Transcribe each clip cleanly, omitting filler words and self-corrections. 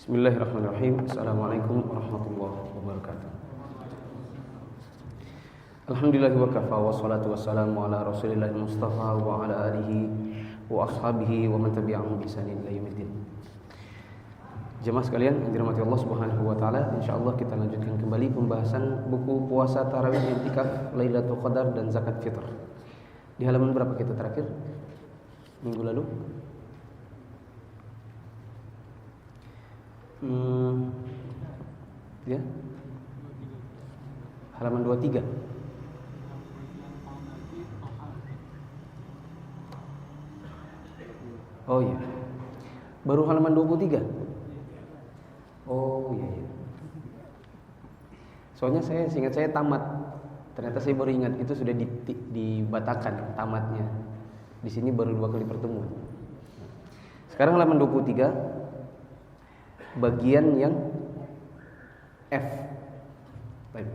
Bismillahirrahmanirrahim. Assalamualaikum warahmatullahi wabarakatuh. Alhamdulillahi wa kafa wa salatu wassalamu ala Rasulillah Mustafa wa ala alihi wa ashabihi wa man tabi'ahum bi ihsan ila yaumiddin. Jemaah sekalian yang dirahmati Allah Subhanahu wa taala, insyaallah kita lanjutkan kembali pembahasan buku puasa tarawih, i'tikaf, Lailatul Qadar dan zakat fitr. Di halaman berapa kita terakhir? Minggu lalu? Ya. Halaman 23. Oh iya. Baru halaman 23. Oh iya. Soalnya seingat saya tamat. Ternyata saya baru ingat itu sudah dibatakan tamatnya. Di sini baru 2 kali pertemuan. Sekarang halaman 23. Bagian yang F. Baik.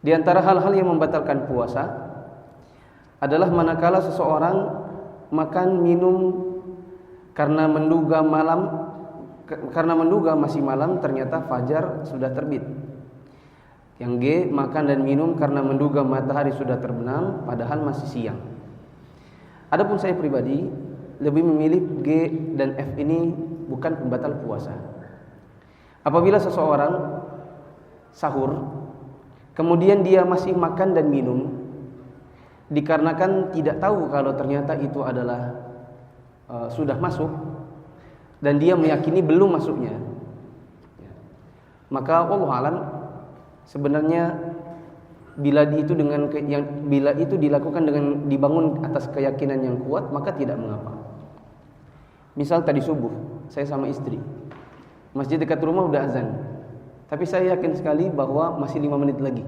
Di antara hal-hal yang membatalkan puasa adalah manakala seseorang makan minum karena menduga masih malam, ternyata fajar sudah terbit. Yang G, makan dan minum karena menduga matahari sudah terbenam padahal masih siang. Adapun saya pribadi lebih memilih G dan F ini bukan pembatal puasa. Apabila seseorang sahur, kemudian dia masih makan dan minum, dikarenakan tidak tahu kalau ternyata itu adalah sudah masuk, dan dia meyakini belum masuknya, maka wallahu alam sebenarnya bila itu dilakukan dengan dibangun atas keyakinan yang kuat, maka tidak mengapa. Misal tadi subuh saya sama istri, masjid dekat rumah udah azan, tapi saya yakin sekali bahwa masih 5 menit lagi,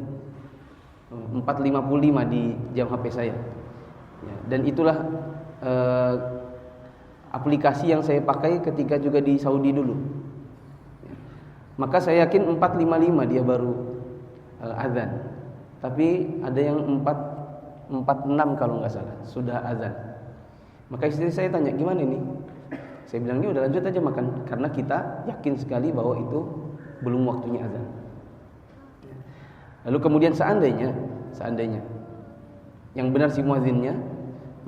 4.55 di jam HP saya, dan itulah aplikasi yang saya pakai ketika juga di Saudi dulu. Maka saya yakin 4.55 dia baru azan. Tapi ada yang 4.46 kalau nggak salah sudah azan. Maka istri saya tanya, gimana ini? Saya bilang, ini udah lanjut aja makan, karena kita yakin sekali bahwa itu belum waktunya azan. Lalu kemudian seandainya yang benar si muazzinnya,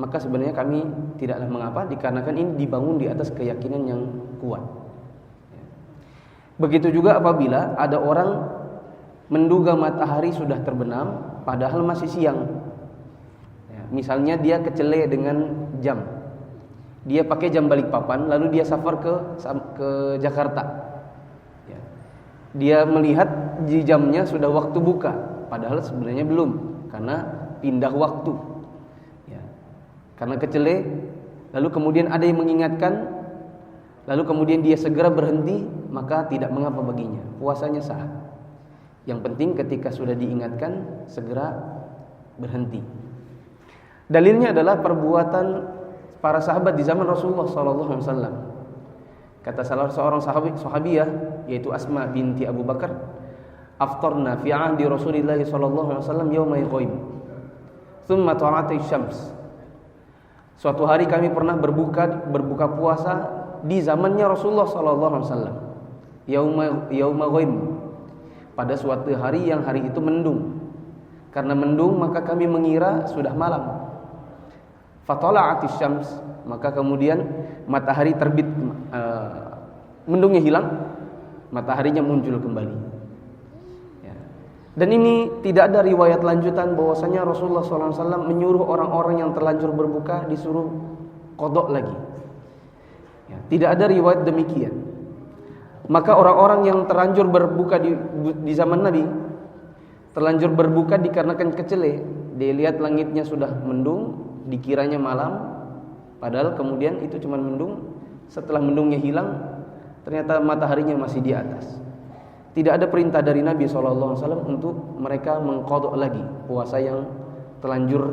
maka sebenarnya kami tidaklah mengapa, dikarenakan ini dibangun di atas keyakinan yang kuat. Begitu juga apabila ada orang menduga matahari sudah terbenam padahal masih siang. Misalnya dia kecele dengan jam, dia pakai jam Balikpapan, lalu dia safar ke Jakarta. Dia melihat di jamnya sudah waktu buka, padahal sebenarnya belum, karena pindah waktu. Karena kecele, lalu kemudian ada yang mengingatkan, lalu kemudian dia segera berhenti, maka tidak mengapa baginya, puasanya sah. Yang penting ketika sudah diingatkan segera berhenti. Dalilnya adalah perbuatan para sahabat di zaman Rasulullah SAW. Kata salah seorang sahabiyah, yaitu Asma binti Abu Bakar, aftarna fi 'ahdi Rasulillah SAW yaumai ghaib, thumma ta'ati syams. Suatu hari kami pernah berbuka puasa di zamannya Rasulullah SAW. Yauma ghaib, pada suatu hari yang hari itu mendung. Karena mendung maka kami mengira sudah malam. Fatala'atis syams, maka kemudian matahari terbit, mendungnya hilang, mataharinya muncul kembali. Dan ini tidak ada riwayat lanjutan bahwasanya Rasulullah SAW menyuruh orang-orang yang terlanjur berbuka disuruh qadha lagi. Tidak ada riwayat demikian. Maka orang-orang yang terlanjur berbuka di zaman Nabi, terlanjur berbuka dikarenakan kecele. Dia lihat langitnya sudah mendung, dikiranya malam, padahal kemudian itu cuma mendung. Setelah mendungnya hilang, ternyata mataharinya masih di atas. Tidak ada perintah dari Nabi SAW untuk mereka mengqadha lagi puasa yang terlanjur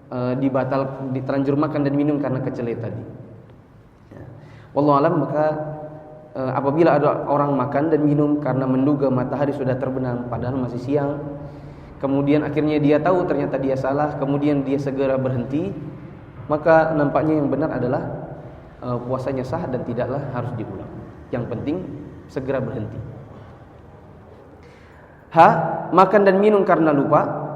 terlanjur makan dan minum karena kecele tadi. Wallahu alam, maka apabila ada orang makan dan minum karena menduga matahari sudah terbenam padahal masih siang, kemudian akhirnya dia tahu ternyata dia salah, kemudian dia segera berhenti, maka nampaknya yang benar adalah puasanya sah dan tidaklah harus diulang. Yang penting segera berhenti. Makan dan minum karena lupa.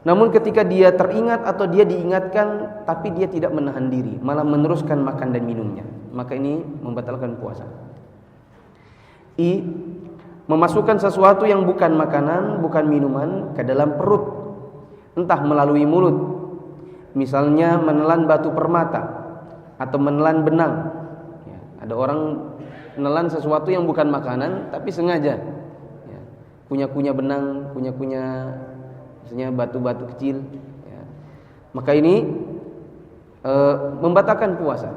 Namun ketika dia teringat atau dia diingatkan tapi dia tidak menahan diri, malah meneruskan makan dan minumnya, maka ini membatalkan puasa. Memasukkan sesuatu yang bukan makanan, bukan minuman ke dalam perut, entah melalui mulut, misalnya menelan batu permata atau menelan benang. Ya, ada orang menelan sesuatu yang bukan makanan tapi sengaja, ya, kunyah-kunyah benang, kunyah-kunyah misalnya batu-batu kecil, ya. Maka ini membatalkan puasa.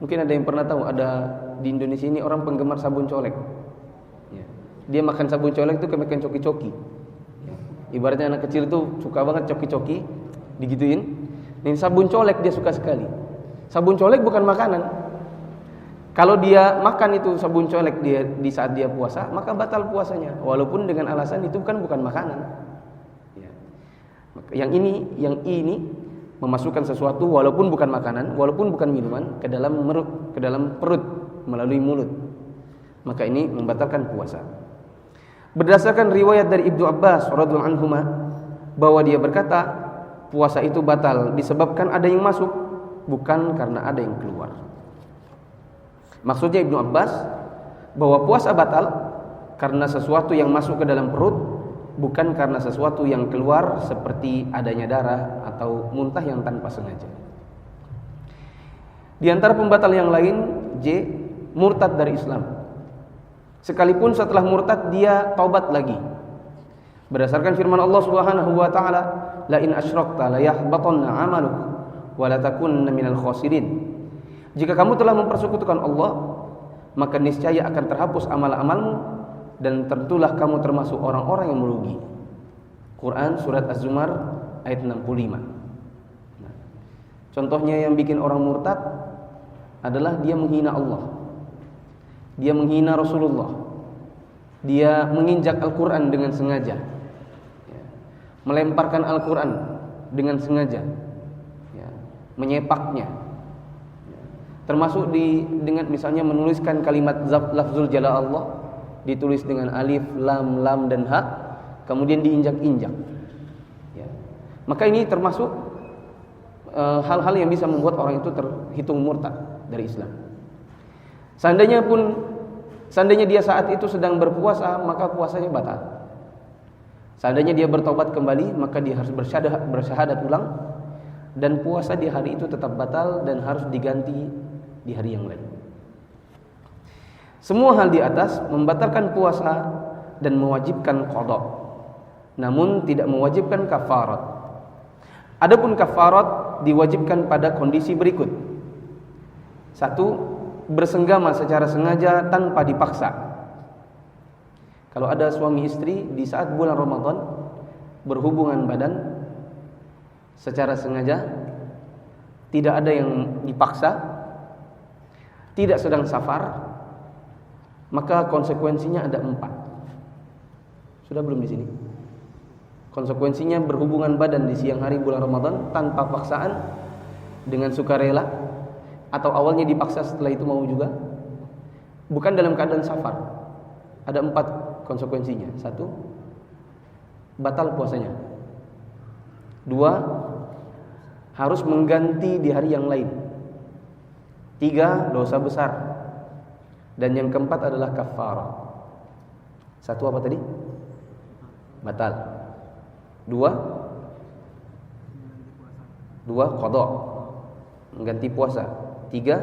Mungkin ada yang pernah tahu, ada di Indonesia ini orang penggemar sabun colek. Dia makan sabun colek itu makan coki-coki. Ibaratnya anak kecil itu suka banget coki-coki, digituin. Ini sabun colek dia suka sekali. Sabun colek bukan makanan. Kalau dia makan itu sabun colek dia di saat dia puasa, maka batal puasanya. Walaupun dengan alasan itu bukan makanan. Yang ini memasukkan sesuatu walaupun bukan makanan, walaupun bukan minuman ke dalam perut melalui mulut. Maka ini membatalkan puasa. Berdasarkan riwayat dari Ibnu Abbas radhiyallahu anhu bahwa dia berkata, puasa itu batal disebabkan ada yang masuk, bukan karena ada yang keluar. Maksudnya Ibnu Abbas bahwa puasa batal karena sesuatu yang masuk ke dalam perut, bukan karena sesuatu yang keluar seperti adanya darah atau muntah yang tanpa sengaja. Di antara pembatal yang lain, murtad dari Islam. Sekalipun setelah murtad dia taubat lagi. Berdasarkan firman Allah Subhanahu wa taala, la in asyrakta la yahbatanna 'amaluk wa la takunna minal khasirin. Jika kamu telah mempersekutukan Allah, maka niscaya akan terhapus amal-amalmu dan tentulah kamu termasuk orang-orang yang merugi. Quran surat Az-Zumar ayat 65. Nah, contohnya yang bikin orang murtad adalah dia menghina Allah. Dia menghina Rasulullah. Dia menginjak Al-Quran dengan sengaja, melemparkan Al-Quran dengan sengaja, menyepaknya. Termasuk dengan misalnya menuliskan kalimat lafzul jalal Allah, ditulis dengan alif, lam, dan ha, kemudian diinjak-injak. Maka ini termasuk hal-hal yang bisa membuat orang itu terhitung murtad dari Islam. Seandainya dia saat itu sedang berpuasa, maka puasanya batal. Seandainya dia bertobat kembali, maka dia harus bersyahadat ulang, dan puasa di hari itu tetap batal dan harus diganti di hari yang lain. Semua hal di atas membatalkan puasa dan mewajibkan qada, namun tidak mewajibkan kafarat. Adapun kafarat diwajibkan pada kondisi berikut. 1. Bersenggama secara sengaja tanpa dipaksa. Kalau ada suami istri di saat bulan Ramadan berhubungan badan secara sengaja, tidak ada yang dipaksa, tidak sedang safar, maka konsekuensinya ada 4. Sudah belum di sini? Konsekuensinya berhubungan badan di siang hari bulan Ramadan tanpa paksaan, dengan sukarela, atau awalnya dipaksa setelah itu mau juga, bukan dalam keadaan safar. Ada 4 konsekuensinya. 1, batal puasanya. 2, harus mengganti di hari yang lain. 3, dosa besar. Dan yang keempat adalah kafarah. 1 apa tadi? Batal. 2 qada, mengganti puasa. 3,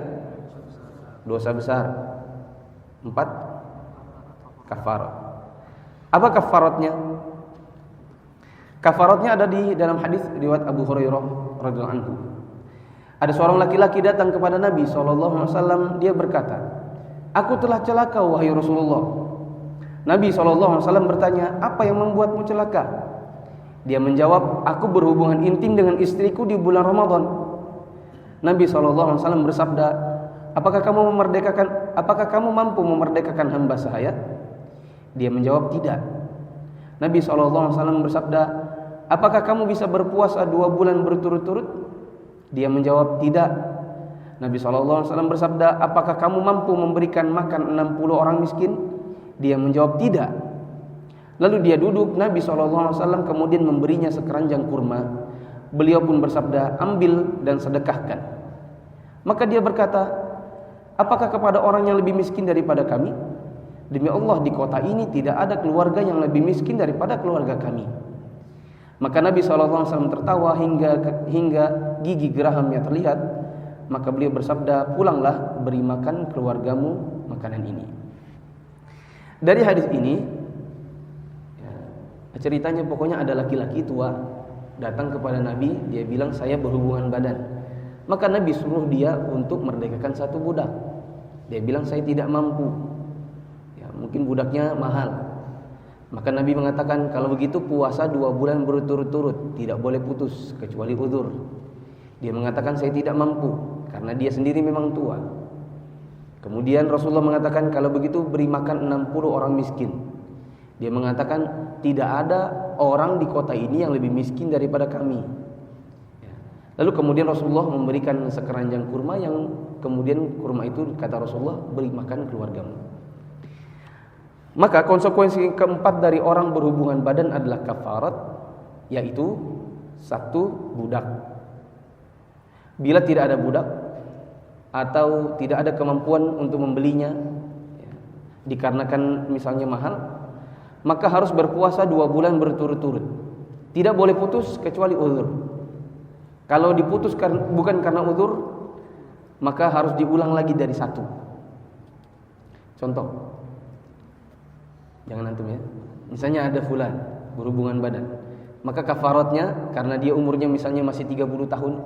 dosa besar. 4, kafarat. Apa kafaratnya? Kafaratnya ada di dalam hadis riwayat Abu Hurairah radhiyallahu anhu. Ada seorang laki-laki datang kepada Nabi SAW. Dia berkata, "Aku telah celaka wahai Rasulullah." Nabi SAW bertanya, "Apa yang membuatmu celaka?" Dia menjawab, "Aku berhubungan intim dengan istriku di bulan Ramadan." Nabi SAW bersabda, apakah kamu mampu memerdekakan hamba sahaya?" Dia menjawab, "Tidak." Nabi SAW bersabda, "Apakah kamu bisa berpuasa 2 bulan berturut-turut?" Dia menjawab, "Tidak." Nabi SAW bersabda, apakah kamu mampu memberikan makan 60 orang miskin? Dia menjawab, tidak. Lalu dia duduk, Nabi SAW kemudian memberinya sekeranjang kurma. Beliau pun bersabda, ambil dan sedekahkan. Maka dia berkata, apakah kepada orang yang lebih miskin daripada kami? Demi Allah, di kota ini tidak ada keluarga yang lebih miskin daripada keluarga kami. Maka Nabi SAW tertawa hingga gigi geraham yang terlihat. Maka beliau bersabda, pulanglah, beri makan keluargamu makanan ini. Dari hadis ini, ceritanya pokoknya ada laki-laki tua datang kepada Nabi. Dia bilang, saya berhubungan badan. Maka Nabi suruh dia untuk merdekakan satu budak. Dia bilang, saya tidak mampu, mungkin budaknya mahal. Maka Nabi mengatakan, kalau begitu puasa 2 bulan berturut-turut, tidak boleh putus kecuali uzur. Dia mengatakan, saya tidak mampu, karena dia sendiri memang tua. Kemudian Rasulullah mengatakan, kalau begitu beri makan 60 orang miskin. Dia mengatakan, tidak ada orang di kota ini yang lebih miskin daripada kami. Lalu kemudian Rasulullah memberikan sekeranjang kurma, yang kemudian kurma itu kata Rasulullah, beri makan keluargamu. Maka konsekuensi keempat dari orang berhubungan badan adalah kafarat, yaitu 1 budak. Bila tidak ada budak atau tidak ada kemampuan untuk membelinya, dikarenakan misalnya mahal, maka harus berpuasa 2 bulan berturut-turut. Tidak boleh putus kecuali uzur. Kalau diputus bukan karena uzur, maka harus diulang lagi dari 1. Contoh, jangan antum ya. Misalnya ada fulan berhubungan badan, maka kafaratnya karena dia umurnya misalnya masih 30 tahun.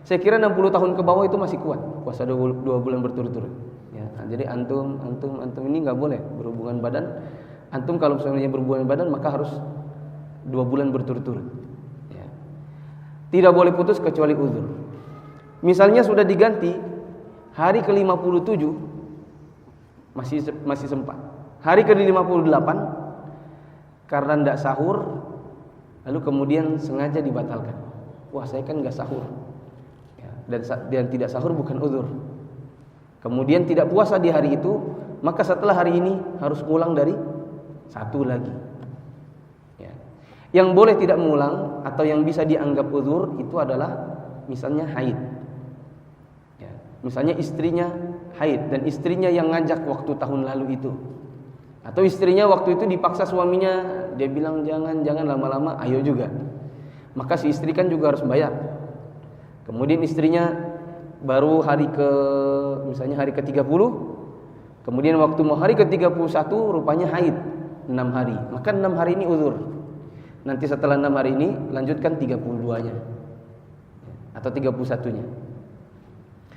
Saya kira 60 tahun ke bawah itu masih kuat puasa 2 bulan berturut-turut. Ya, jadi antum ini nggak boleh berhubungan badan. Antum kalau misalnya berhubungan badan maka harus 2 bulan berturut-turut. Ya. Tidak boleh putus kecuali uzur. Misalnya sudah diganti hari ke-57 masih sempat. Hari ke-58 karena tidak sahur, lalu kemudian sengaja dibatalkan. Wah, saya kan nggak sahur, dan tidak sahur bukan uzur. Kemudian tidak puasa di hari itu, maka setelah hari ini harus ngulang dari 1 lagi. Yang boleh tidak mengulang atau yang bisa dianggap uzur itu adalah misalnya haid. Misalnya istrinya haid dan istrinya yang ngajak waktu tahun lalu itu. Atau istrinya waktu itu dipaksa suaminya, dia bilang jangan lama-lama, ayo juga. Maka si istri kan juga harus bayar. Kemudian istrinya baru misalnya hari ke-30, kemudian waktu mau hari ke-31 rupanya haid 6 hari. Maka 6 hari ini uzur. Nanti setelah 6 hari ini lanjutkan 32-nya atau 31-nya.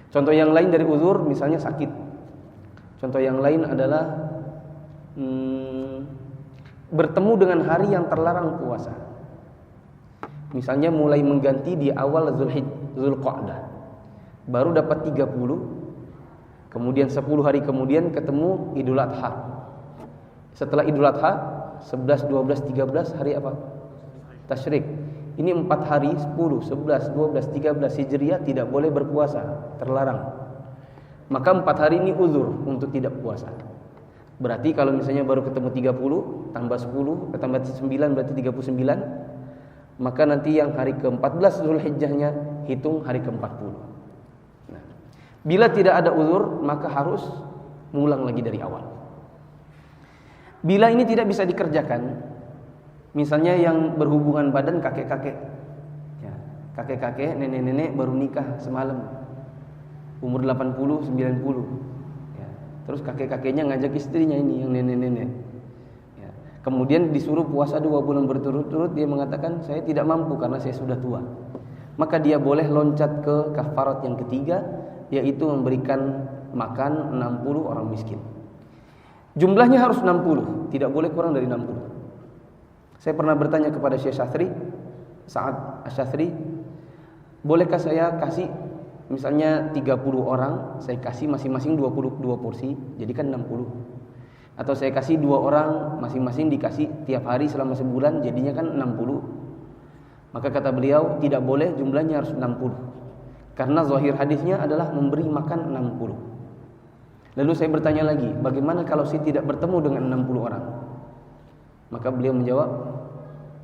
Contoh yang lain dari uzur misalnya sakit. Contoh yang lain adalah bertemu dengan hari yang terlarang puasa. Misalnya mulai mengganti di awal Zulqa'dah, baru dapat 30, kemudian 10 hari kemudian ketemu Idul Adha. Setelah Idul Adha 11, 12, 13 hari apa? Tasyrik. Ini 4 hari, 10, 11, 12, 13 Hijriah tidak boleh berpuasa, terlarang. Maka 4 hari ini uzur untuk tidak puasa. Berarti kalau misalnya baru ketemu 30 tambah 10 tambah 9 berarti 39. Maka nanti yang hari ke-14 Zulhijjahnya hitung hari ke-40. Nah, bila tidak ada uzur maka harus mengulang lagi dari awal. Bila ini tidak bisa dikerjakan, misalnya yang berhubungan badan kakek-kakek, kakek-kakek, nenek-nenek baru nikah semalam, umur 80, 90. Terus kakek-kakeknya ngajak istrinya ini yang nenek-nenek. Kemudian disuruh puasa 2 bulan berturut-turut, dia mengatakan saya tidak mampu karena saya sudah tua. Maka dia boleh loncat ke kafarat yang ketiga, yaitu memberikan makan 60 orang miskin. Jumlahnya harus 60, tidak boleh kurang dari 60. Saya pernah bertanya kepada Syekh Syafri, Sa'ad Asy-Syafri, bolehkah saya kasih misalnya 30 orang, saya kasih masing-masing 22 porsi, jadi kan 60. Atau saya kasih 2 orang, masing-masing dikasih tiap hari selama sebulan, jadinya kan 60. Maka kata beliau, tidak boleh, jumlahnya harus 60. Karena zahir hadisnya adalah memberi makan 60. Lalu saya bertanya lagi, bagaimana kalau saya tidak bertemu dengan 60 orang? Maka beliau menjawab,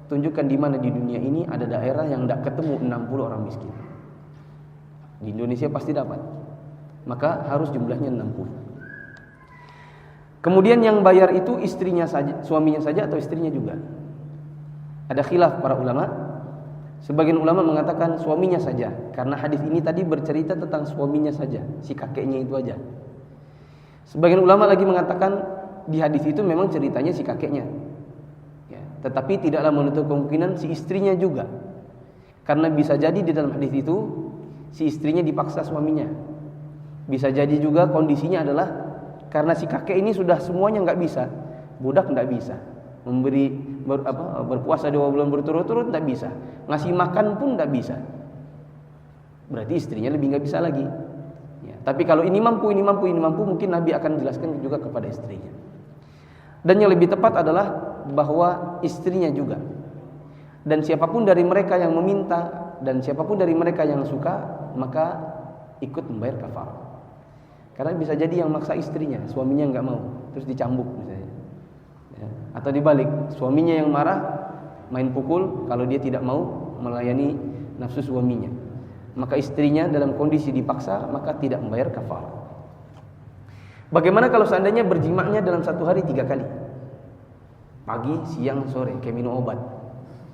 tunjukkan di mana di dunia ini ada daerah yang tidak ketemu 60 orang miskin. Di Indonesia pasti dapat. Maka harus jumlahnya 60. Kemudian yang bayar itu istrinya saja, suaminya saja atau istrinya juga? Ada khilaf para ulama. Sebagian ulama mengatakan suaminya saja, karena hadis ini tadi bercerita tentang suaminya saja, si kakeknya itu aja. Sebagian ulama lagi mengatakan di hadis itu memang ceritanya si kakeknya, ya, tetapi tidaklah menutup kemungkinan si istrinya juga, karena bisa jadi di dalam hadis itu si istrinya dipaksa suaminya. Bisa jadi juga kondisinya adalah karena si kakek ini sudah semuanya nggak bisa, budak nggak bisa. Berpuasa 2 bulan berturut-turut tidak bisa, ngasih makan pun tidak bisa, berarti istrinya lebih nggak bisa lagi ya. Tapi kalau ini mampu mungkin Nabi akan jelaskan juga kepada istrinya. Dan yang lebih tepat adalah bahwa istrinya juga, dan siapapun dari mereka yang meminta dan siapapun dari mereka yang suka, maka ikut membayar kafarah. Karena bisa jadi yang maksa istrinya, suaminya nggak mau, terus dicambuk misalnya. Atau dibalik, suaminya yang marah, main pukul kalau dia tidak mau melayani nafsu suaminya. Maka istrinya dalam kondisi dipaksa, maka tidak membayar kafarah. Bagaimana kalau seandainya berjimaknya dalam satu hari 3 kali? Pagi, siang, sore, kayak minum obat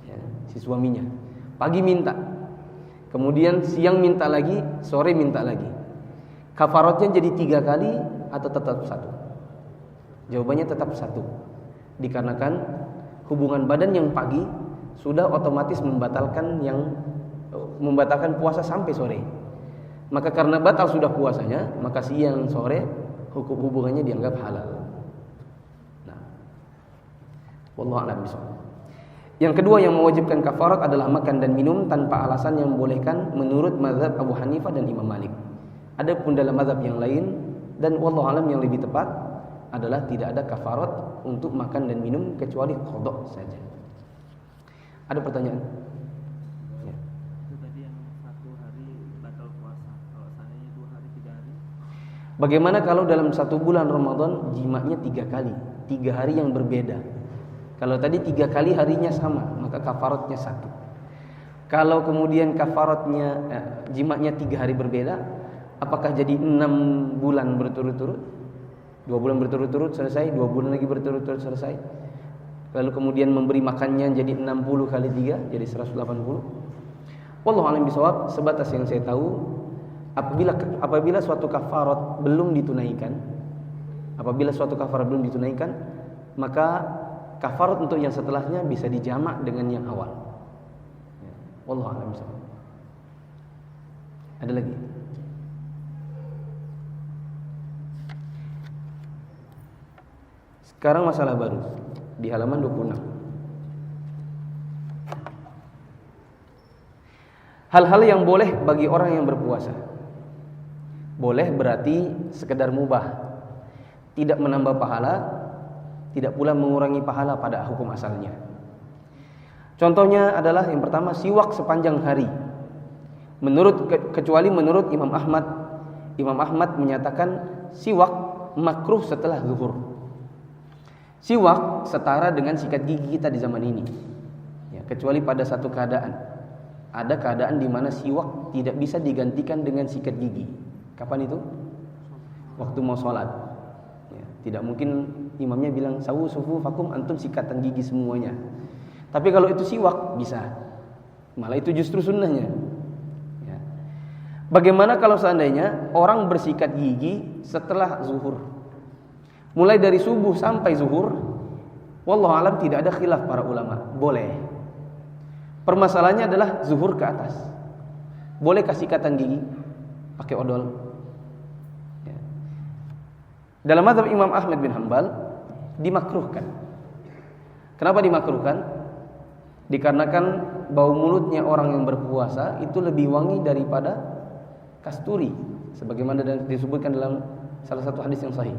ya, si suaminya. Pagi minta, kemudian siang minta lagi, sore minta lagi. Kafaratnya jadi 3 kali atau tetap 1? Jawabannya tetap 1. Dikarenakan hubungan badan yang pagi sudah otomatis membatalkan puasa sampai sore. Maka karena batal sudah puasanya, maka siang sore hukum hubungannya dianggap halal. Nah, wallahu a'lam bishawab. Yang kedua yang mewajibkan kafarat adalah makan dan minum tanpa alasan yang membolehkan menurut mazhab Abu Hanifah dan Imam Malik. Adapun dalam mazhab yang lain dan wallahu a'lam yang lebih tepat adalah tidak ada kafarat untuk makan dan minum kecuali qada saja. Ada pertanyaan? Ya. Itu tadi yang 1 hari batal puasa. Kalau seandainya 2 hari 3 hari. Bagaimana kalau dalam 1 bulan Ramadan jimaknya 3 kali, 3 hari yang berbeda? Kalau tadi 3 kali harinya sama, maka kafaratnya 1. Kalau kemudian kafaratnya jimaknya 3 hari berbeda, apakah jadi 6 bulan berturut-turut? 2 bulan berturut-turut selesai, 2 bulan lagi berturut-turut selesai. Lalu kemudian memberi makannya jadi 60 kali 3 jadi 180. Wallahu a'lam bishawab. Sebatas yang saya tahu, apabila suatu kafarat belum ditunaikan, maka kafarat untuk yang setelahnya bisa dijamak dengan yang awal. Wallahu a'lam bishawab. Ada lagi? Sekarang masalah baru di halaman 26. Hal-hal yang boleh bagi orang yang berpuasa. Boleh berarti sekedar mubah, tidak menambah pahala, tidak pula mengurangi pahala pada hukum asalnya. Contohnya adalah yang pertama, siwak sepanjang hari. Kecuali menurut Imam Ahmad. Imam Ahmad menyatakan siwak makruh setelah zuhur. Siwak setara dengan sikat gigi kita di zaman ini ya, kecuali pada satu keadaan. Ada keadaan di mana siwak tidak bisa digantikan dengan sikat gigi. Kapan itu? Waktu mau sholat ya, tidak mungkin imamnya bilang sawu sufu fakum, antum sikatan gigi semuanya. Tapi kalau itu siwak bisa, malah itu justru sunnahnya ya. Bagaimana kalau seandainya orang bersikat gigi setelah zuhur, mulai dari subuh sampai zuhur? Wallahu alam tidak ada khilaf para ulama, boleh. Permasalahannya adalah zuhur ke atas. Boleh kasih sikatan gigi pakai odol ya. Dalam mazhab Imam Ahmad bin Hanbal dimakruhkan. Kenapa dimakruhkan? Dikarenakan bau mulutnya orang yang berpuasa itu lebih wangi daripada kasturi, sebagaimana disebutkan dalam salah satu hadis yang sahih.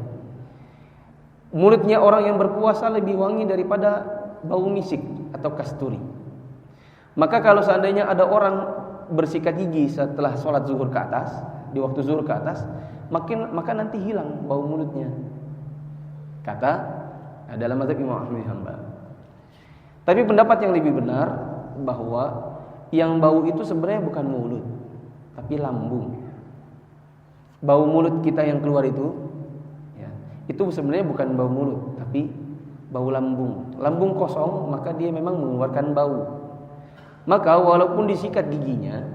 Mulutnya orang yang berpuasa lebih wangi daripada bau misik atau kasturi. Maka kalau seandainya ada orang bersikat gigi setelah sholat zuhur ke atas, di waktu zuhur ke atas, maka nanti hilang bau mulutnya. Kata dalam mazhab Imam Ahmad bin Hanbal. Tapi pendapat yang lebih benar bahwa yang bau itu sebenarnya bukan mulut, tapi lambung. Bau mulut kita yang keluar itu, ya, itu sebenarnya bukan bau mulut, tapi bau lambung. Lambung kosong, maka dia memang mengeluarkan bau. Maka walaupun disikat giginya,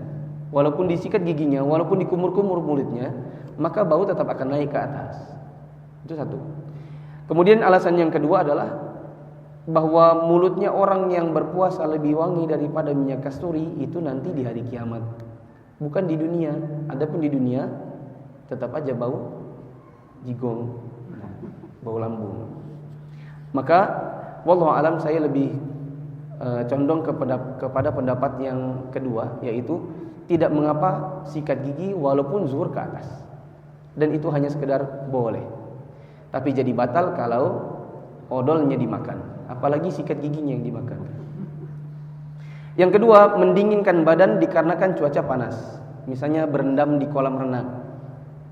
walaupun dikumur-kumur mulutnya, maka bau tetap akan naik ke atas. Itu satu. Kemudian alasan yang kedua adalah bahwa mulutnya orang yang berpuasa lebih wangi daripada minyak kasturi itu nanti di hari kiamat, bukan di dunia. Adapun di dunia tetap aja bau jigong, bau lambung. Maka wallahu alam, saya lebih condong kepada pendapat yang kedua, yaitu tidak mengapa sikat gigi walaupun zuhur ke atas, dan itu hanya sekedar boleh. Tapi jadi batal kalau odolnya dimakan, apalagi sikat giginya yang dimakan. Yang kedua, mendinginkan badan dikarenakan cuaca panas. Misalnya berendam di kolam renang.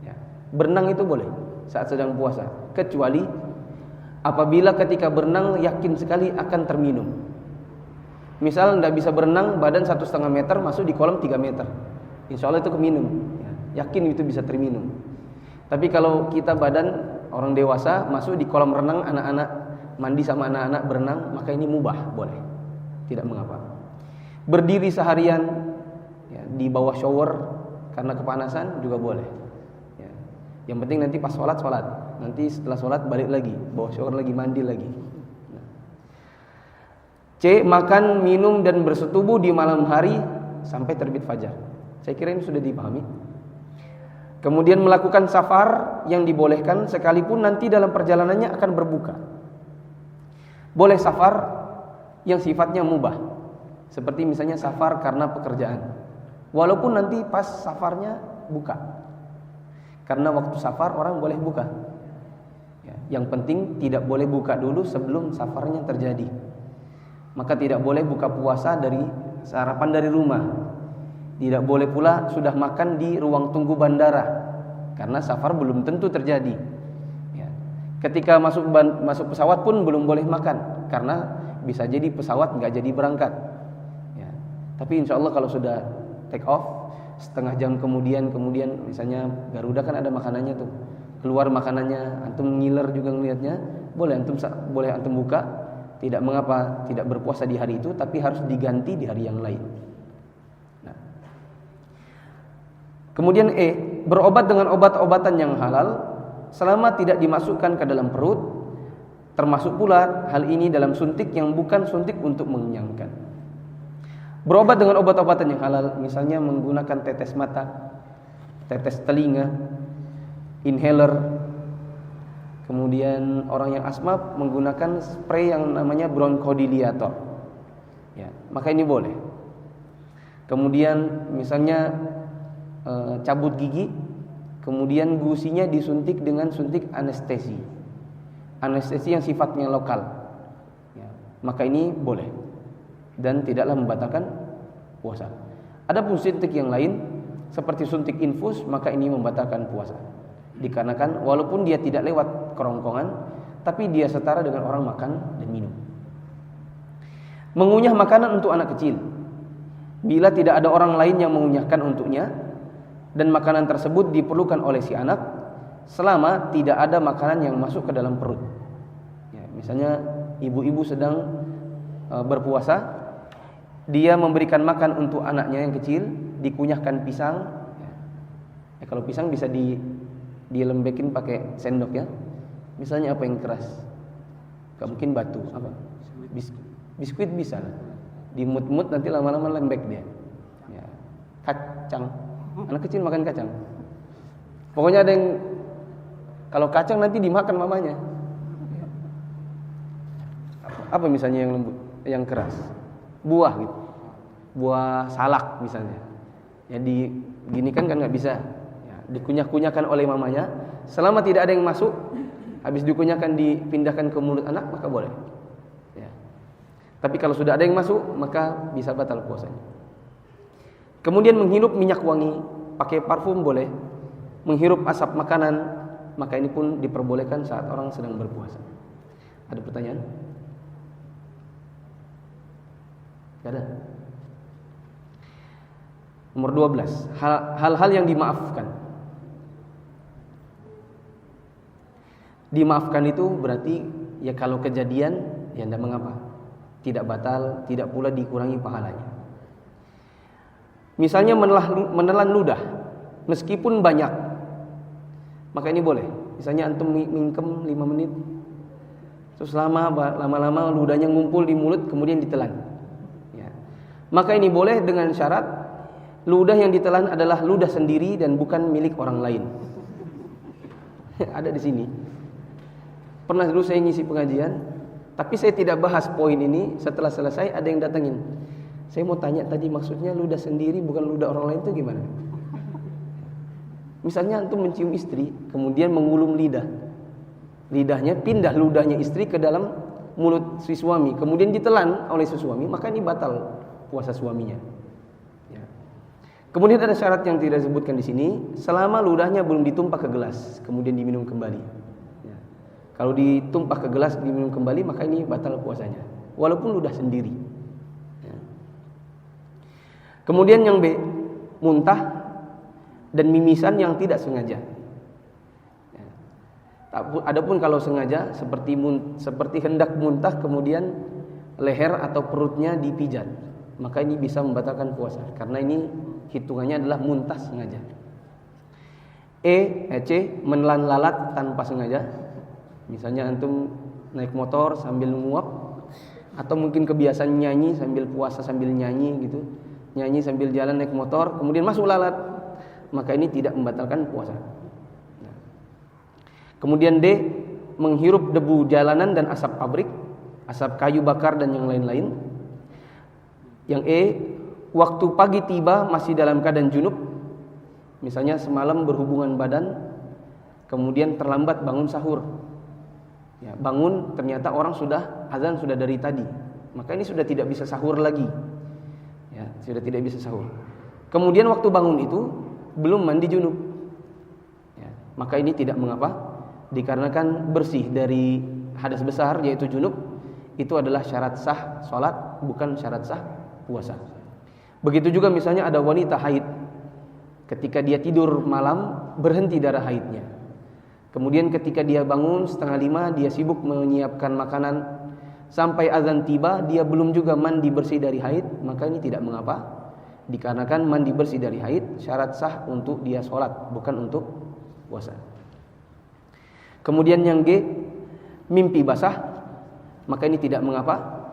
Ya, berenang itu boleh saat sedang puasa, kecuali apabila ketika berenang yakin sekali akan terminum. Misal tidak bisa berenang, badan 1,5 meter masuk di kolam 3 meter, insya Allah itu keminum, ya, yakin itu bisa terminum. Tapi kalau kita badan orang dewasa masuk di kolam renang, anak-anak mandi sama anak-anak berenang, maka ini mubah, boleh, tidak mengapa. Berdiri seharian, ya, di bawah shower karena kepanasan juga boleh, ya. Yang penting nanti pas sholat, nanti setelah sholat balik lagi, bawah shower lagi, mandi lagi. C. Makan, minum dan bersetubuh di malam hari sampai terbit fajar. Saya kira ini sudah dipahami. Kemudian melakukan safar yang dibolehkan sekalipun nanti dalam perjalanannya akan berbuka. Boleh safar yang sifatnya mubah, seperti misalnya safar karena pekerjaan, walaupun nanti pas safarnya buka. Karena waktu safar orang boleh buka, ya, yang penting tidak boleh buka dulu sebelum safarnya terjadi. Maka tidak boleh buka puasa dari sarapan dari rumah. Tidak boleh pula sudah makan di ruang tunggu bandara, karena safar belum tentu terjadi, ya. Ketika masuk pesawat pun belum boleh makan, karena bisa jadi pesawat nggak jadi berangkat, ya. Tapi insya Allah kalau sudah take off, setengah jam kemudian misalnya Garuda kan ada makanannya tuh, keluar makanannya, antum ngiler juga ngelihatnya, boleh antum buka, tidak mengapa tidak berpuasa di hari itu, tapi harus diganti di hari yang lain. Kemudian E. Berobat dengan obat-obatan yang halal selama tidak dimasukkan ke dalam perut, termasuk pula hal ini dalam suntik yang bukan suntik untuk mengenyangkan. Berobat dengan obat-obatan yang halal, misalnya menggunakan tetes mata, tetes telinga, inhaler. Kemudian orang yang asma menggunakan spray yang namanya bronchodilator, ya, maka ini boleh. Kemudian misalnya cabut gigi, kemudian gusinya disuntik dengan suntik anestesi yang sifatnya lokal, ya, maka ini boleh dan tidaklah membatalkan puasa. Adapun suntik yang lain seperti suntik infus, maka ini membatalkan puasa, dikarenakan walaupun dia tidak lewat kerongkongan, tapi dia setara dengan orang makan dan minum. Mengunyah makanan untuk anak kecil bila tidak ada orang lain yang mengunyahkan untuknya, dan makanan tersebut diperlukan oleh si anak selama tidak ada makanan yang masuk ke dalam perut, ya, misalnya ibu-ibu sedang berpuasa, dia memberikan makan untuk anaknya yang kecil, dikunyahkan pisang, ya, kalau pisang bisa dilembekin pakai sendok, ya, misalnya apa yang keras, gak mungkin batu, apa biskuit bisa lah, dimut-mut nanti lama-lama lembek dia, ya. Kacang, anak kecil makan kacang. Pokoknya ada yang kalau kacang nanti dimakan mamanya. Apa misalnya yang lembut, yang keras? Buah gitu. Buah salak misalnya. Ya diginikan kan nggak bisa. Ya, dikunyah-kunyahkan oleh mamanya. Selama tidak ada yang masuk, habis dikunyahkan dipindahkan ke mulut anak, maka boleh. Ya. Tapi kalau sudah ada yang masuk, maka bisa batal puasanya. Kemudian menghirup minyak wangi, pakai parfum boleh. Menghirup asap makanan, maka ini pun diperbolehkan saat orang sedang berpuasa. Ada pertanyaan? Tidak ada. Nomor 12, hal-hal yang dimaafkan. Dimaafkan itu berarti ya kalau kejadian ya tidak mengapa. Tidak batal, tidak pula dikurangi pahalanya. Misalnya menelan ludah meskipun banyak, maka ini boleh. Misalnya antum mingkem 5 menit, terus lama-lama ludahnya ngumpul di mulut kemudian ditelan. Ya. Maka ini boleh dengan syarat ludah yang ditelan adalah ludah sendiri dan bukan milik orang lain. Ada di sini. Pernah dulu saya ngisi pengajian, tapi saya tidak bahas poin ini. Setelah selesai ada yang datangin. Saya mau tanya tadi maksudnya ludah sendiri bukan ludah orang lain itu gimana? Misalnya antum mencium istri, kemudian mengulum lidahnya pindah ludahnya istri ke dalam mulut si suami, kemudian ditelan oleh si suami, maka ini batal puasa suaminya. Ya. Kemudian ada syarat yang tidak disebutkan di sini, selama ludahnya belum ditumpah ke gelas, kemudian diminum kembali. Ya. Kalau ditumpah ke gelas diminum kembali, maka ini batal puasanya, walaupun ludah sendiri. Ya. Kemudian yang B, muntah dan mimisan yang tidak sengaja. Ya. Adapun kalau sengaja seperti hendak muntah kemudian leher atau perutnya dipijat, maka ini bisa membatalkan puasa karena ini hitungannya adalah muntah sengaja. C, menelan lalat tanpa sengaja. Misalnya antum naik motor sambil nguap, atau mungkin kebiasaan nyanyi sambil puasa sambil nyanyi gitu. Nyanyi sambil jalan naik motor, kemudian masuk lalat, maka ini tidak membatalkan puasa. Kemudian D, menghirup debu jalanan dan asap pabrik, asap kayu bakar dan yang lain-lain. Yang E, waktu pagi tiba masih dalam keadaan junub, misalnya semalam berhubungan badan, kemudian terlambat bangun sahur. Ya, bangun ternyata orang sudah azan sudah dari tadi, maka ini sudah tidak bisa sahur lagi. Ya, sudah tidak bisa sahur. Kemudian waktu bangun itu belum mandi junub, ya, maka ini tidak mengapa, dikarenakan bersih dari hadas besar yaitu junub. Itu adalah syarat sah sholat, bukan syarat sah puasa. Begitu juga misalnya ada wanita haid, ketika dia tidur malam berhenti darah haidnya, kemudian ketika dia bangun 4:30 dia sibuk menyiapkan makanan, sampai azan tiba dia belum juga mandi bersih dari haid, maka ini tidak mengapa, dikarenakan mandi bersih dari haid syarat sah untuk dia sholat, bukan untuk puasa. Kemudian yang G, mimpi basah, maka ini tidak mengapa.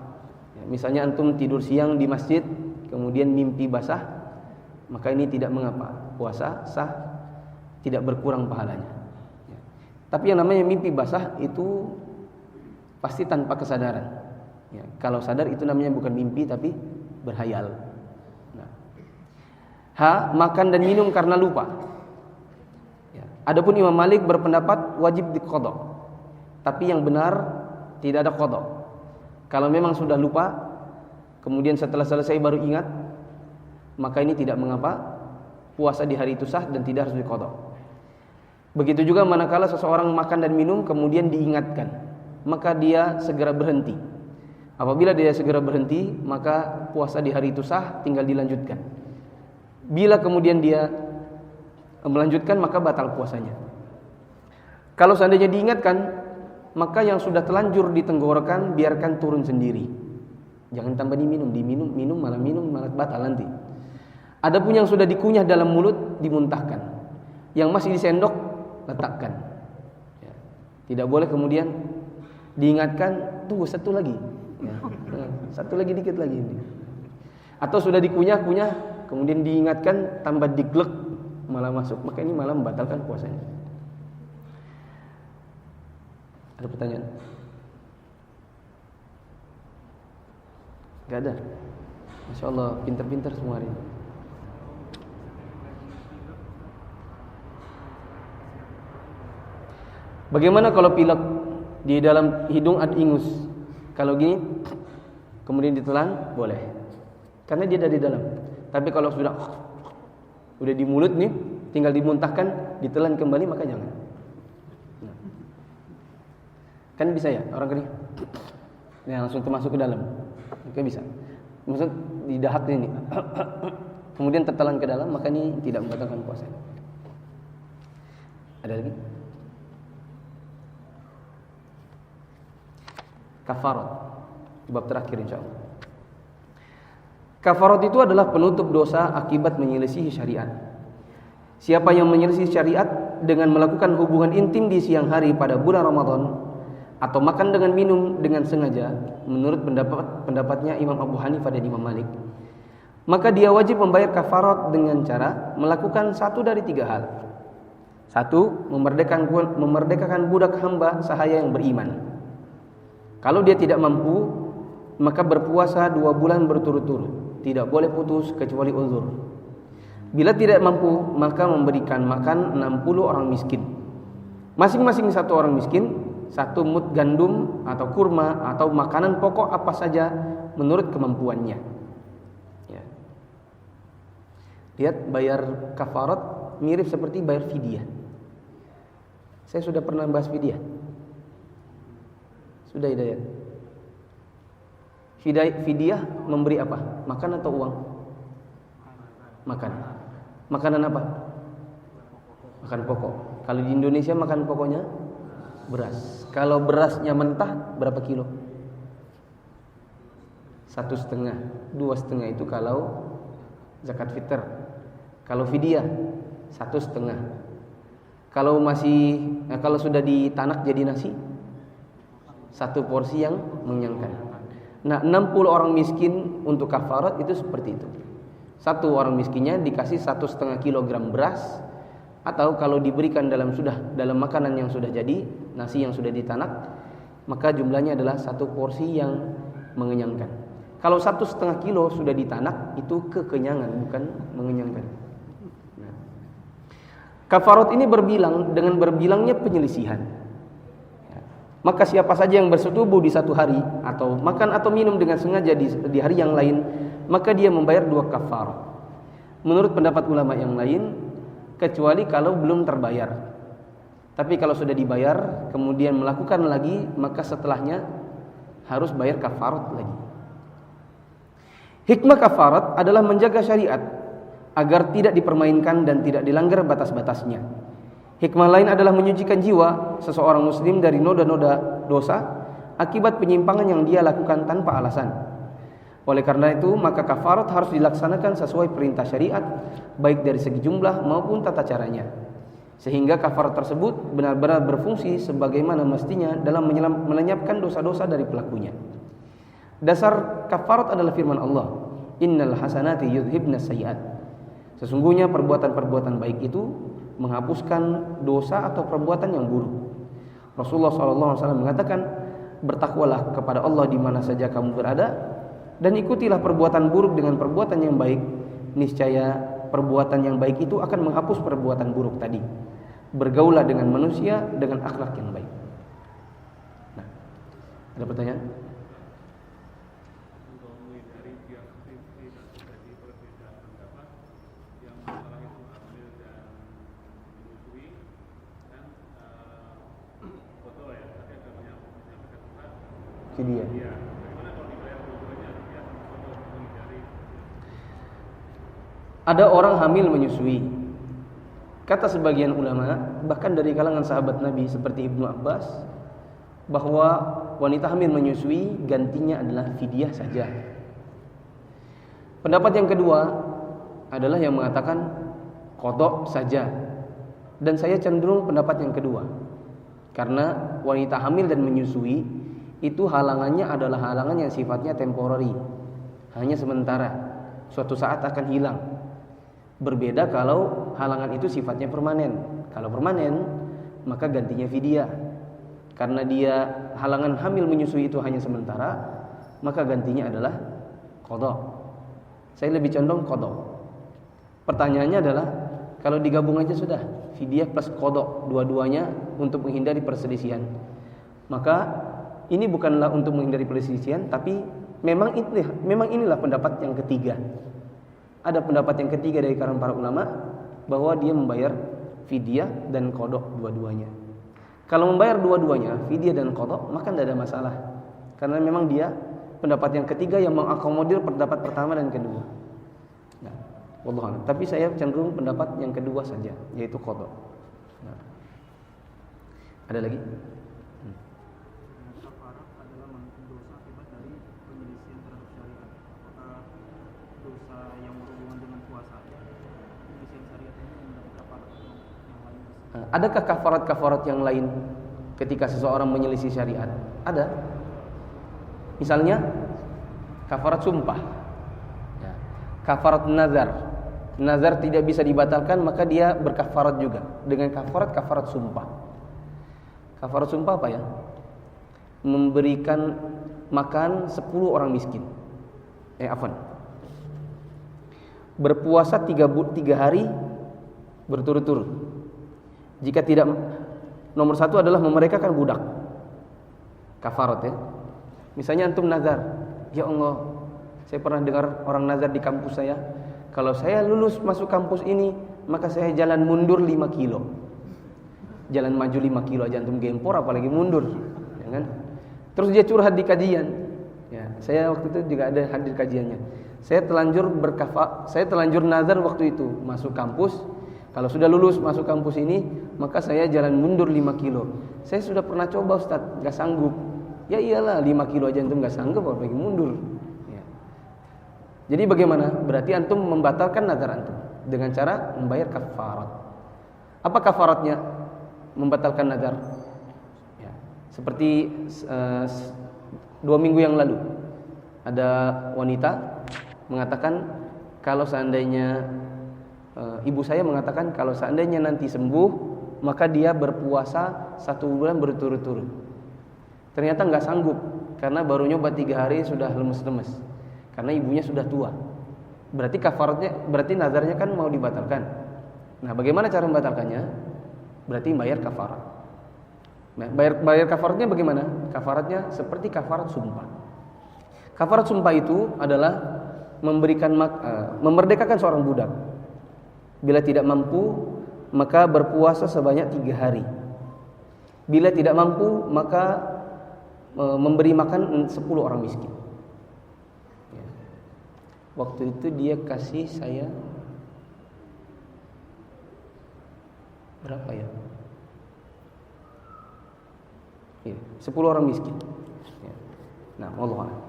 Ya, misalnya antum tidur siang di masjid kemudian mimpi basah, maka ini tidak mengapa, puasa sah, tidak berkurang pahalanya. Ya. Tapi yang namanya mimpi basah itu pasti tanpa kesadaran. Ya, kalau sadar itu namanya bukan mimpi tapi berhayal. Nah. H, makan dan minum karena lupa. Ya. Adapun Imam Malik berpendapat wajib diqadha, tapi yang benar tidak ada qadha. Kalau memang sudah lupa, kemudian setelah selesai baru ingat, maka ini tidak mengapa, puasa di hari itu sah dan tidak harus diqadha. Begitu juga manakala seseorang makan dan minum kemudian diingatkan, maka dia segera berhenti. Apabila dia segera berhenti, maka puasa di hari itu sah, tinggal dilanjutkan. Bila kemudian dia melanjutkan, maka batal puasanya. Kalau seandainya diingatkan, maka yang sudah telanjur di tenggorokan biarkan turun sendiri. Jangan tambah minum malah batal nanti. Adapun yang sudah dikunyah dalam mulut dimuntahkan. Yang masih disendok letakkan. Ya. Tidak boleh kemudian diingatkan, tunggu satu lagi. Ya. Satu lagi dikit lagi. Atau sudah dikunyah, kemudian diingatkan tambah diglek malah masuk, maka ini malah membatalkan puasanya. Ada pertanyaan? Gak ada. Masya Allah, pintar-pintar semua hari ini. Bagaimana kalau pilek di dalam hidung ada ingus? Kalau gini, kemudian ditelan, boleh. Karena dia dari dalam. Tapi kalau sudah di mulut nih, tinggal dimuntahkan, ditelan kembali, maka jangan. Nah. Kan bisa ya orang kening, ya langsung termasuk ke dalam, oke bisa. Maksud di dahak ini, kemudian tertelan ke dalam, maka ini tidak membatalkan puasa. Ada lagi? Kafarat, bab terakhir insyaallah. Kafarat itu adalah penutup dosa akibat menyelisihi syariat. Siapa yang menyelisihi syariat dengan melakukan hubungan intim di siang hari pada bulan Ramadan atau makan dengan minum dengan sengaja, menurut pendapatnya Imam Abu Hanifah dan Imam Malik, maka dia wajib membayar kafarat dengan cara melakukan satu dari 3 hal. 1. Memerdekakan budak hamba sahaya yang beriman. Kalau dia tidak mampu, maka berpuasa 2 bulan berturut-turut, tidak boleh putus kecuali uzur. Bila tidak mampu, maka memberikan makan 60 orang miskin. Masing-masing 1 orang miskin 1 mud gandum atau kurma atau makanan pokok apa saja menurut kemampuannya. Ya. Lihat, bayar kafarat mirip seperti bayar fidyah. Saya sudah pernah bahas fidyah. Sudah Hidayat. Fidyah memberi apa? Makan atau uang? Makan. Makanan apa? Makan pokok. Kalau di Indonesia makan pokoknya beras. Kalau berasnya mentah berapa kilo? 1,5. 2,5 itu kalau zakat fitr. Kalau fidyah 1,5. Kalau sudah ditanak jadi nasi, 1 porsi yang mengenyangkan. Nah, 60 orang miskin untuk kafarat itu seperti itu. 1 orang miskinnya dikasih 1,5 kilogram beras, atau kalau diberikan dalam makanan yang sudah jadi, nasi yang sudah ditanak, maka jumlahnya adalah 1 porsi yang mengenyangkan. Kalau 1,5 kilo sudah ditanak, itu kekenyangan, bukan mengenyangkan. Nah, kafarat ini berbilang dengan berbilangnya penyelisihan. Maka siapa saja yang bersetubuh di 1 hari atau makan atau minum dengan sengaja di hari yang lain, maka dia membayar 2 kafarat. Menurut pendapat ulama yang lain, kecuali kalau belum terbayar. Tapi kalau sudah dibayar kemudian melakukan lagi, maka setelahnya harus bayar kafarat lagi. Hikmah kafarat adalah menjaga syariat agar tidak dipermainkan dan tidak dilanggar batas-batasnya. Hikmah lain adalah menyucikan jiwa seseorang muslim dari noda-noda dosa akibat penyimpangan yang dia lakukan tanpa alasan. Oleh karena itu, maka kafarat harus dilaksanakan sesuai perintah syariat, baik dari segi jumlah maupun tata caranya, sehingga kafarat tersebut benar-benar berfungsi sebagaimana mestinya dalam melenyapkan dosa-dosa dari pelakunya. Dasar kafarat adalah firman Allah, innal hasanati yudhibnas sayyi'at. Sesungguhnya perbuatan-perbuatan baik itu menghapuskan dosa atau perbuatan yang buruk. Rasulullah SAW mengatakan, bertakwalah kepada Allah di mana saja kamu berada, dan ikutilah perbuatan buruk dengan perbuatan yang baik. Niscaya perbuatan yang baik itu akan menghapus perbuatan buruk tadi. Bergaulah dengan manusia dengan akhlak yang baik. Nah, ada pertanyaan? Dia. Ada orang hamil menyusui. Kata sebagian ulama, bahkan dari kalangan sahabat Nabi seperti Ibnu Abbas, bahwa wanita hamil menyusui gantinya adalah fidyah saja. Pendapat yang kedua adalah yang mengatakan qada saja. Dan saya cenderung pendapat yang kedua. Karena wanita hamil dan menyusui itu halangannya adalah halangan yang sifatnya temporary, hanya sementara, suatu saat akan hilang. Berbeda kalau halangan itu sifatnya permanen. Kalau permanen, maka gantinya fidyah. Karena dia halangan hamil menyusui itu hanya sementara, maka gantinya adalah qada. Saya lebih condong qada. Pertanyaannya adalah, kalau digabung aja sudah fidyah plus qada, dua-duanya untuk menghindari perselisihan. Maka ini bukanlah untuk menghindari perselisihan, tapi memang inilah pendapat yang ketiga. Ada pendapat yang ketiga dari kalangan para ulama bahwa dia membayar fidyah dan qadha dua-duanya. Kalau membayar dua-duanya, fidyah dan qadha, maka tidak ada masalah. Karena memang dia pendapat yang ketiga yang mengakomodir pendapat pertama dan kedua. Nah, wallahu a'lam. Tapi saya cenderung pendapat yang kedua saja, yaitu qadha. Nah. Ada lagi? Kafarat adalah dosa akibat dari penyelisihan terhadap syariat. Apakah dosa yang berhubungan dengan puasa, penyelisihan syariat ini mendapat kafarat yang lain? Adakah kafarat-kafarat yang lain ketika seseorang menyelisih syariat? Ada. Misalnya kafarat sumpah, ya. Kafarat nazar. Nazar tidak bisa dibatalkan, maka dia berkafarat juga dengan kafarat sumpah. Kafarat sumpah apa ya? Memberikan makan 10 orang miskin. Berpuasa 3 hari berturut-turut. Jika tidak, nomor 1 adalah memerdekakan budak. Kafarat ya. Misalnya antum nazar, ya Allah, saya pernah dengar orang nazar di kampus saya, kalau saya lulus masuk kampus ini, maka saya jalan mundur 5 kilo. Jalan maju 5 kilo aja antum gempor, apalagi mundur, ya kan? Terus dia curhat di kajian. Ya, saya waktu itu juga ada hadir kajiannya. Saya telanjur nazar waktu itu masuk kampus. Kalau sudah lulus masuk kampus ini, maka saya jalan mundur 5 kilo. Saya sudah pernah coba Ustaz, gak sanggup. Ya iyalah 5 kilo aja antum gak sanggup, apalagi mundur. Ya. Jadi bagaimana? Berarti antum membatalkan nazar antum dengan cara membayar kafarat. Apa kafaratnya? Membatalkan nazar. Ya. Seperti 2 minggu yang lalu ada wanita mengatakan kalau seandainya ibu saya mengatakan kalau seandainya nanti sembuh, maka dia berpuasa 1 bulan berturut-turut. Ternyata nggak sanggup karena baru nyoba 3 hari sudah lemes-lemes. Karena ibunya sudah tua. Berarti kafaratnya, berarti nazarnya kan mau dibatalkan. Nah, bagaimana cara membatalkannya? Berarti bayar kafarat. Nah, bayar kafaratnya bagaimana? Kafaratnya seperti kafarat sumpah. Kafarat sumpah itu adalah memerdekakan seorang budak. Bila tidak mampu, maka berpuasa sebanyak 3 hari. Bila tidak mampu, maka memberi makan 10 orang miskin. Ya. Waktu itu dia kasih saya berapa ya? 10 orang miskin. Ya. Nah, wallahu a'lam.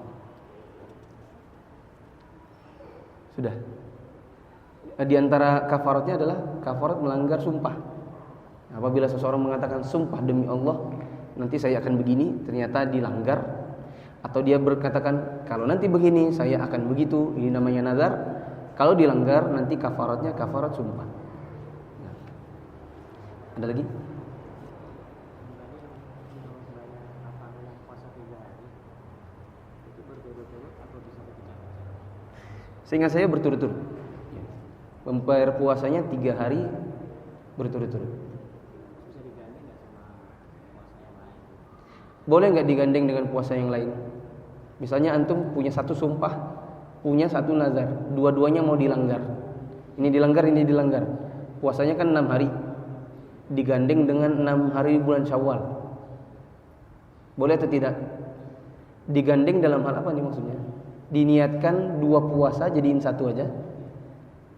Sudah. Di antara kafaratnya adalah kafarat melanggar sumpah. Apabila seseorang mengatakan sumpah demi Allah, nanti saya akan begini, ternyata dilanggar. Atau dia berkatakan kalau nanti begini saya akan begitu, ini namanya nazar. Kalau dilanggar nanti kafaratnya kafarat sumpah. Nah. Ada lagi? Sehingga saya berturut-turut. Membayar puasanya 3 hari berturut-turut. Boleh nggak digandeng dengan puasa yang lain? Misalnya antum punya 1 sumpah, punya 1 nazar, dua-duanya mau dilanggar. Ini dilanggar, ini dilanggar. Puasanya kan 6 hari, digandeng dengan 6 hari bulan Syawal. Boleh atau tidak? Digandeng dalam hal apa nih maksudnya? Diniatkan 2 puasa jadiin 1 aja?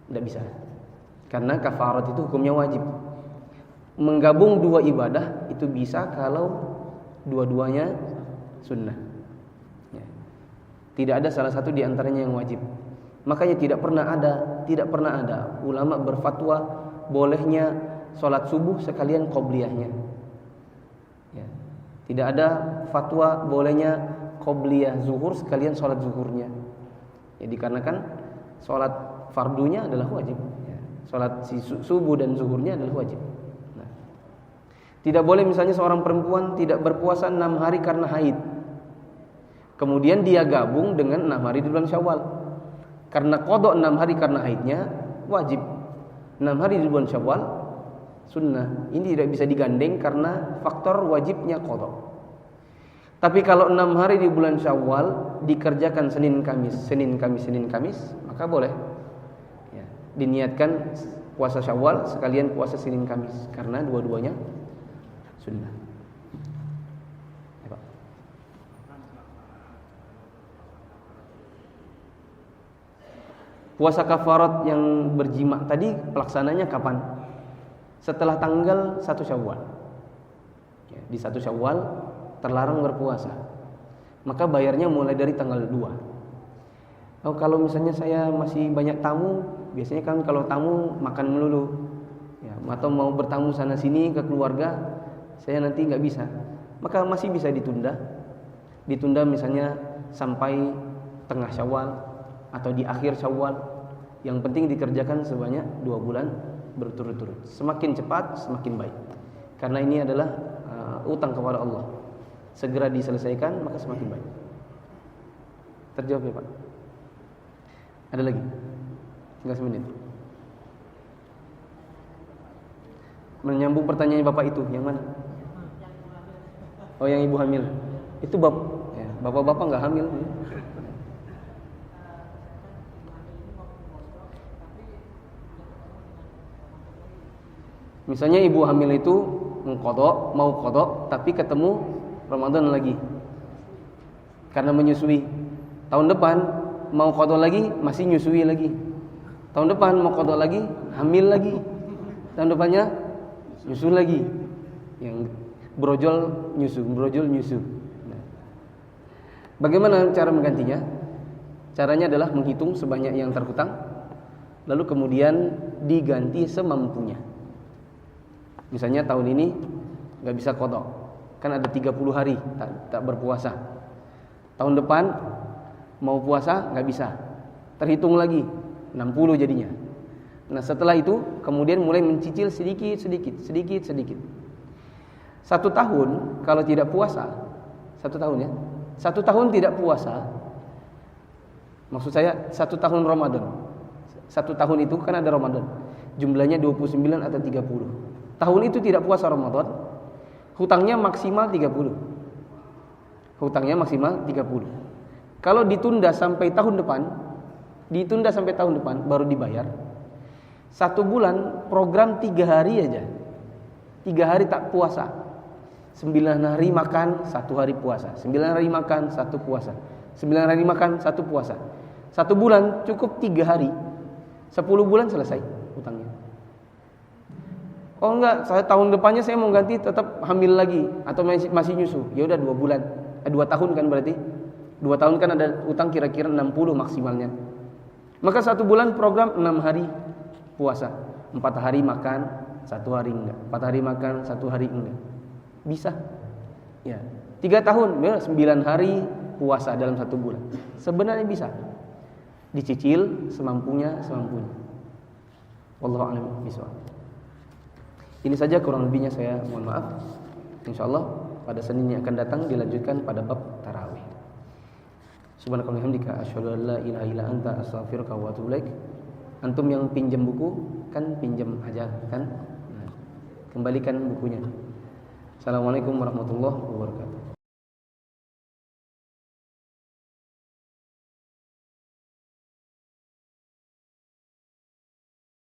Tidak bisa. Karena kafarat itu hukumnya wajib. Menggabung 2 ibadah itu bisa kalau dua-duanya sunnah. Ya. Tidak ada salah satu di antaranya yang wajib. Makanya tidak pernah ada ulama berfatwa bolehnya sholat subuh sekalian qobliyahnya. Ya. Tidak ada fatwa bolehnya qobliyah zuhur sekalian sholat zuhurnya. Ya, dikarenakan sholat fardunya adalah wajib. Ya. Sholat subuh dan zuhurnya adalah wajib. Tidak boleh misalnya seorang perempuan tidak berpuasa 6 hari karena haid. Kemudian dia gabung dengan 6 hari di bulan Syawal. Karena qadha 6 hari karena haidnya wajib. 6 hari di bulan Syawal sunnah. Ini tidak bisa digandeng karena faktor wajibnya qadha. Tapi kalau 6 hari di bulan Syawal dikerjakan Senin Kamis, maka boleh. diniatkan puasa Syawal sekalian puasa Senin Kamis karena dua-duanya sunnah. Ya, Pak. Puasa kafarat yang berjima tadi pelaksananya kapan? Setelah tanggal 1 Syawal. Ya, di 1 Syawal terlarang berpuasa. Maka bayarnya mulai dari tanggal 2. Oh, kalau misalnya saya masih banyak tamu, biasanya kan kalau tamu makan melulu. Ya, atau mau bertamu sana sini ke keluarga, saya nanti nggak bisa. Maka masih bisa ditunda. Ditunda misalnya sampai tengah Syawal atau di akhir Syawal. Yang penting dikerjakan sebanyak 2 bulan berturut-turut. Semakin cepat semakin baik. Karena ini adalah utang kepada Allah. Segera diselesaikan maka semakin baik. Terjawab ya Pak? Ada lagi? Tinggal semenit. Menyambung pertanyaan Bapak itu, yang mana? Oh, yang ibu hamil. Itu ya, bapak-bapak nggak hamil. Misalnya ibu hamil itu mau qadha tapi ketemu Ramadan lagi. Karena menyusui. Tahun depan mau qadha lagi, masih nyusui lagi. Tahun depan mau qadha lagi, hamil lagi. Tahun depannya nyusu lagi. Yang brojol nyusu. Nah. Bagaimana cara menggantinya? Caranya adalah menghitung sebanyak yang terhutang, lalu kemudian diganti semampunya. Misalnya tahun ini nggak bisa qadha, kan ada 30 hari tak berpuasa. Tahun depan mau puasa nggak bisa, terhitung lagi 60 jadinya. Nah setelah itu kemudian mulai mencicil sedikit. 1 tahun kalau tidak puasa, 1 tahun ya, 1 tahun tidak puasa, maksud saya 1 tahun Ramadan. 1 tahun itu kan ada Ramadan, jumlahnya 29 atau 30. Tahun itu tidak puasa Ramadan, hutangnya maksimal 30. Kalau ditunda sampai tahun depan baru dibayar. 1 bulan program 3 hari aja. 3 hari tak puasa. 9 hari makan, 1 hari puasa. 9 hari makan, 1 puasa. 9 hari makan, 1 puasa. 1 bulan cukup 3 hari. 10 bulan selesai hutangnya. Oh enggak, saya tahun depannya saya mau ganti tetap hamil lagi atau masih nyusu. Ya udah 2 bulan. 2 tahun kan berarti. 2 tahun kan ada utang kira-kira 60 maksimalnya. Maka 1 bulan program 6 hari puasa. 4 hari makan, 1 hari enggak. 4 hari makan, 1 hari enggak. Bisa. Ya. 3 tahun, ya 9 hari puasa dalam 1 bulan. Sebenarnya bisa. Dicicil semampunya. Wallahu a'lam bishawab. Ini saja kurang lebihnya, saya mohon maaf. Insyaallah pada Senin yang akan datang dilanjutkan pada bab tarawih. Subhanakallahumma hamdika asyhadu an la ilaha illa anta astaghfiruka wa atubu ilaik. Antum yang pinjam buku kan pinjam aja kan? Nah, kembalikan bukunya. Assalamualaikum warahmatullahi wabarakatuh.